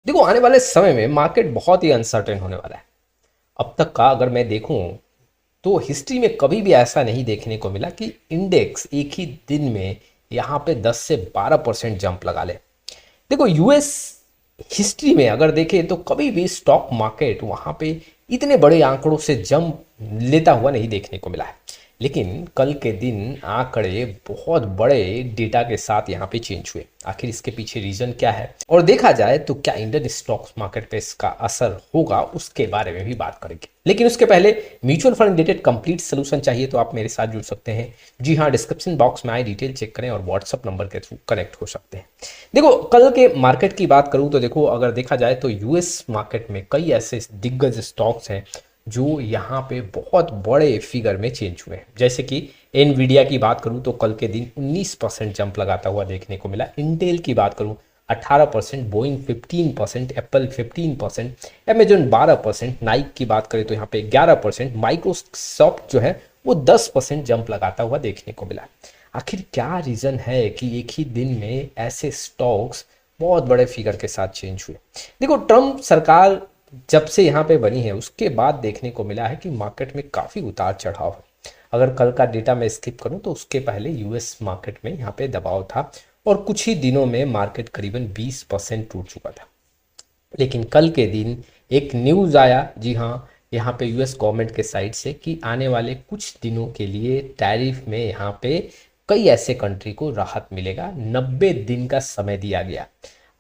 देखो आने वाले समय में मार्केट बहुत ही अनसर्टेन होने वाला है। अब तक का अगर मैं देखूं तो हिस्ट्री में कभी भी ऐसा नहीं देखने को मिला कि इंडेक्स एक ही दिन में यहाँ पे 10 से 12% जंप लगा ले। देखो यूएस हिस्ट्री में अगर देखें तो कभी भी स्टॉक मार्केट वहाँ पे इतने बड़े आंकड़ों से जंप लेता हुआ नहीं देखने को मिला है। लेकिन कल के दिन आंकड़े बहुत बड़े डेटा के साथ यहाँ पे चेंज हुए। आखिर इसके पीछे रीजन क्या है और देखा जाए तो क्या इंडियन स्टॉक मार्केट पे इसका असर होगा, उसके बारे में भी बात करेंगे। लेकिन उसके पहले mutual fund related complete solution चाहिए तो आप मेरे साथ जुड़ सकते हैं। जी हाँ, डिस्क्रिप्शन बॉक्स में आए डिटेल चेक करें और व्हाट्सअप नंबर के थ्रू कनेक्ट हो सकते हैं। देखो कल के मार्केट की बात करूं तो देखो अगर देखा जाए तो यूएस मार्केट में कई ऐसे दिग्गज स्टॉक्स हैं जो यहाँ पे बहुत बड़े फिगर में चेंज हुए हैं। जैसे कि एनवीडिया की बात करूं तो कल के दिन 19% जंप लगाता हुआ देखने को मिला। इंटेल की बात करूं 18%, बोइंग 15%, एप्पल 15%, अमेजन 12%, नाइक की बात करें तो यहाँ पे 11%, माइक्रोसॉफ्ट जो है वो 10% जंप लगाता हुआ देखने को मिला। आखिर क्या रीज़न है कि एक ही दिन में ऐसे स्टॉक्स बहुत बड़े फिगर के साथ चेंज हुए। देखो ट्रम्प सरकार जब से यहाँ पे बनी है उसके बाद देखने को मिला है कि मार्केट में काफ़ी उतार चढ़ाव है। अगर कल का डेटा मैं स्किप करूँ तो उसके पहले यूएस मार्केट में यहाँ पे दबाव था और कुछ ही दिनों में मार्केट करीबन 20% टूट चुका था। लेकिन कल के दिन एक न्यूज़ आया, जी हाँ, यहाँ पे यूएस गवर्नमेंट के साइड से कि आने वाले कुछ दिनों के लिए टैरिफ में यहाँ पे कई ऐसे कंट्री को राहत मिलेगा। 90 दिन का समय दिया गया।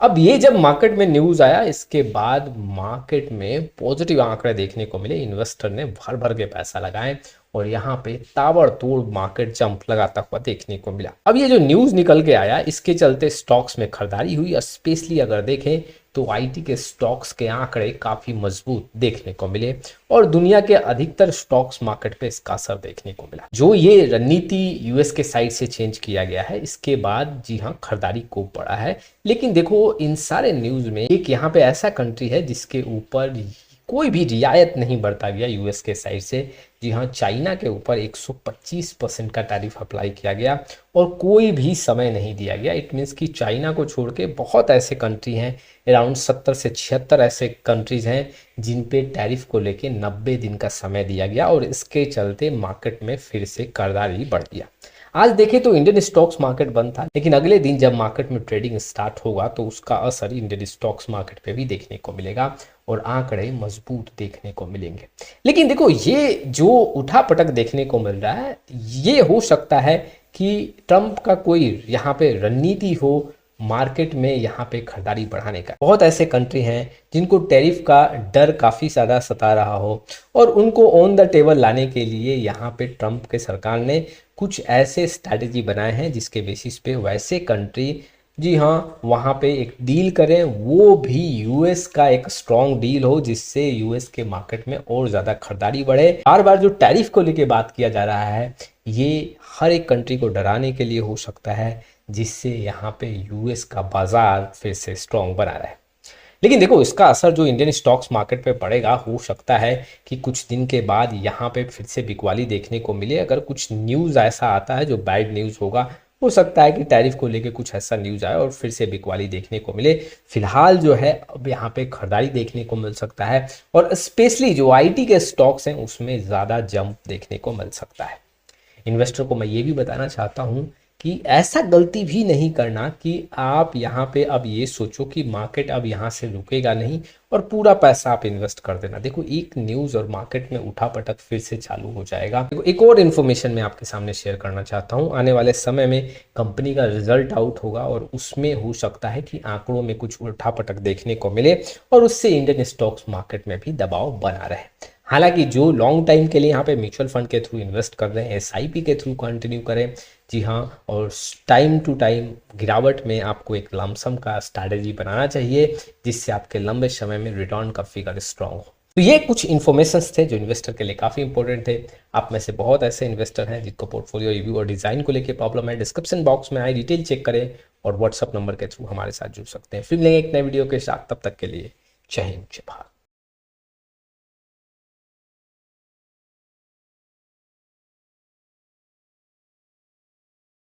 अब ये जब मार्केट में न्यूज़ आया इसके बाद मार्केट में पॉजिटिव आंकड़े देखने को मिले। इन्वेस्टर ने भर भर के पैसा लगाए और यहाँ पे ताबड़तोड़ मार्केट जंप लगाता हुआ देखने को मिला। अब ये जो न्यूज़ निकल के आया इसके चलते स्टॉक्स में खरीदारी हुई और स्पेशली अगर देखें तो आईटी के स्टॉक्स के आंकड़े काफ़ी मजबूत देखने को मिले और दुनिया के अधिकतर स्टॉक्स मार्केट पे इसका असर देखने को मिला। जो ये रणनीति यूएस के साइड से चेंज किया गया है इसके बाद जी हाँ खरीदारी को बढ़ा है। लेकिन देखो इन सारे न्यूज़ में एक यहाँ पे ऐसा कंट्री है जिसके ऊपर कोई भी रियायत नहीं बरता गया यूएस के साइड से। जी हाँ, चाइना के ऊपर 125% का टैरिफ अप्लाई किया गया और कोई भी समय नहीं दिया गया। इट मीन्स कि चाइना को छोड़ के बहुत ऐसे कंट्री हैं, अराउंड 70 से 76 ऐसे कंट्रीज हैं जिन पे टैरिफ को लेके 90 दिन का समय दिया गया और इसके चलते मार्केट में फिर से खरीदारी बढ़ गया। आज देखें तो इंडियन स्टॉक्स मार्केट बंद था, लेकिन अगले दिन जब मार्केट में ट्रेडिंग स्टार्ट होगा तो उसका असर इंडियन स्टॉक्स मार्केट पे भी देखने को मिलेगा और आंकड़े मजबूत देखने को मिलेंगे। लेकिन देखो ये जो उठापटक देखने को मिल रहा है ये हो सकता है कि ट्रंप का कोई यहाँ पे रणनीति हो मार्केट में यहाँ पे खरीदारी बढ़ाने का। बहुत ऐसे कंट्री हैं जिनको टैरिफ का डर काफ़ी ज़्यादा सता रहा हो और उनको ऑन द टेबल लाने के लिए यहाँ पे ट्रंप के सरकार ने कुछ ऐसे स्ट्रैटेजी बनाए हैं जिसके बेसिस पे वैसे कंट्री जी हाँ वहाँ पे एक डील करें, वो भी यूएस का एक स्ट्रॉन्ग डील हो जिससे यूएस के मार्केट में और ज़्यादा खरीदारी बढ़े। बार बार जो टैरिफ को लेके बात किया जा रहा है ये हर एक कंट्री को डराने के लिए हो सकता है जिससे यहाँ पे यूएस का बाजार फिर से स्ट्रॉन्ग बना रहे। लेकिन देखो इसका असर जो इंडियन स्टॉक्स मार्केट पे पड़ेगा हो सकता है कि कुछ दिन के बाद यहाँ पे फिर से बिकवाली देखने को मिले। अगर कुछ न्यूज़ ऐसा आता है जो बैड न्यूज़ होगा, हो सकता है कि टैरिफ को लेके कुछ ऐसा न्यूज़ आए और फिर से बिकवाली देखने को मिले। फिलहाल जो है अब यहाँ पे खरीदारी देखने को मिल सकता है और स्पेशली जो आईटी के स्टॉक्स हैं उसमें ज़्यादा जंप देखने को मिल सकता है। इन्वेस्टर को मैं ये भी बताना चाहता हूँ कि ऐसा गलती भी नहीं करना कि आप यहाँ पे अब ये सोचो कि मार्केट अब यहाँ से रुकेगा नहीं और पूरा पैसा आप इन्वेस्ट कर देना। देखो एक न्यूज़ और मार्केट में उठापटक फिर से चालू हो जाएगा। देखो एक और इन्फॉर्मेशन मैं आपके सामने शेयर करना चाहता हूँ। आने वाले समय में कंपनी का रिजल्ट आउट होगा और उसमें हो सकता है कि आंकड़ों में कुछ उठापटक देखने को मिले और उससे इंडियन स्टॉक्स मार्केट में भी दबाव बना रहे। हालांकि जो लॉन्ग टाइम के लिए यहाँ पे म्यूचुअल फंड के थ्रू इन्वेस्ट कर रहे हैं एसआईपी के थ्रू कंटिन्यू करें। जी हाँ, और टाइम टू टाइम गिरावट में आपको एक लमसम का स्ट्रैटेजी बनाना चाहिए जिससे आपके लंबे समय में रिटर्न का फिगर स्ट्रांग हो। तो ये कुछ इन्फॉर्मेशंस थे जो इन्वेस्टर के लिए काफ़ी इंपॉर्टेंट थे। आप में से बहुत ऐसे इन्वेस्टर हैं जिनको पोर्टफोलियो रिव्यू और डिज़ाइन को लेकर प्रॉब्लम है। डिस्क्रिप्शन बॉक्स में आए डिटेल चेक करें और व्हाट्सअप नंबर के थ्रू हमारे साथ जुड़ सकते हैं। फिर मिलेंगे एक नए वीडियो के साथ, तब तक के लिए जय हिंद जय भारत।